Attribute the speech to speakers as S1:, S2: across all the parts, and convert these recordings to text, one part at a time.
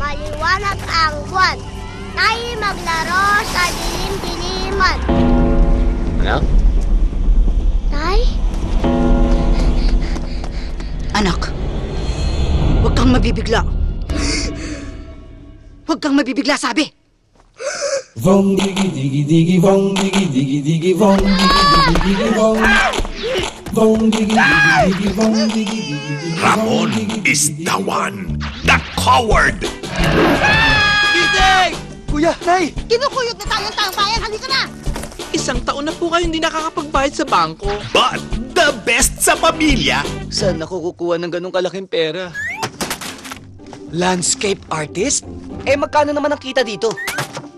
S1: maliwanag ang buwan. Tayo maglaro sa dilim-diliman.
S2: Ano?
S1: Tay?
S3: Anak, huwag kang mabibigla. Huwag kang mabibigla, sabi.
S4: Vong digi digi digi vong digi digi digi vong digi digi digi vong. Vong digi digi digi vong digi digi digi.
S5: Ramon is the one, the coward.
S2: Gising! Kuya, Nay!
S3: Kinukuyot na tayong tambayan. Halika na!
S2: Isang taon na po kayo hindi nakakapagbayad sa bangko.
S5: But the best sa pamilya,
S2: Saan ako kukuha ng ganong kalaking pera? Landscape artist? Eh, magkano naman ang kita dito?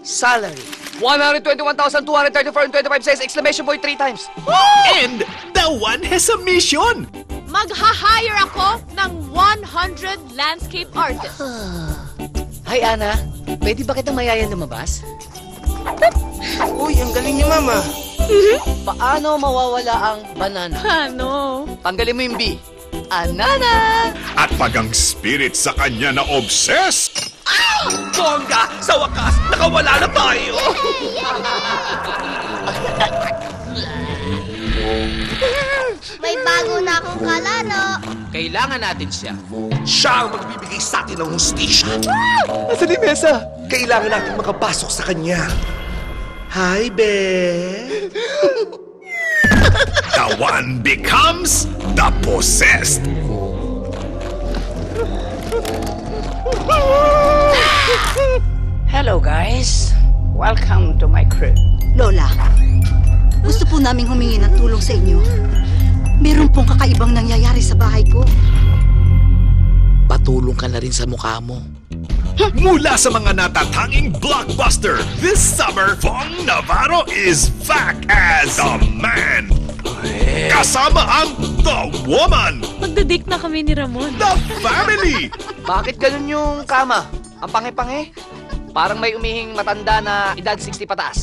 S2: Salary. 121,234.25 cents! Exclamation point 3 times!
S5: and the one has a mission.
S6: Magha-hire ako ng 100 landscape artists.
S2: Hi, Ana. Pwede ba kitang mayaya lumabas? Uy, ang galing ni Mama. Paano mawawala ang banana?
S6: Ano?
S2: Tanggalin mo yung B. Anana!
S5: At pag ang spirit sa kanya na obsessed,
S2: Bongga! Sa wakas, nakawala na tayo!
S1: May bago na akong kalaro.
S2: Kailangan natin siya.
S7: Siya ang magbibigay sa atin ng hustisya.
S2: Nasa ni Mesa?
S7: Kailangan natin makapasok sa kanya. Hi, Be.
S5: the one becomes the possessed.
S8: Hello guys, welcome to my crib.
S3: Lola, gusto po naming humingi ng tulong sa inyo. Meron pong kakaibang nangyayari sa bahay ko.
S2: Patulong ka na rin sa mukha mo.
S5: Mula sa mga natatanging blockbuster, this summer, Fong Navarro is back as the man. Kasama ang The Woman,
S6: Magda-date na kami ni Ramon.
S5: The Family,
S2: Bakit ganun yung kama? Ang pangi-pangi? Parang may umihing matanda na edad 60 pataas.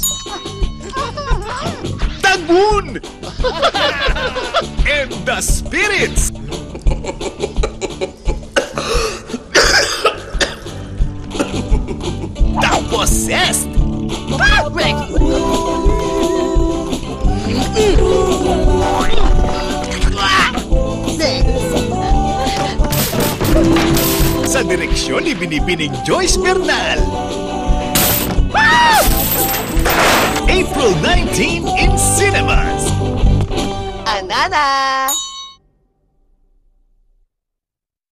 S5: The Moon, and The Spirits. The Possessed. Sa direksyon ni Binibining Joyce Bernal. April 19 in cinemas.
S2: Anana!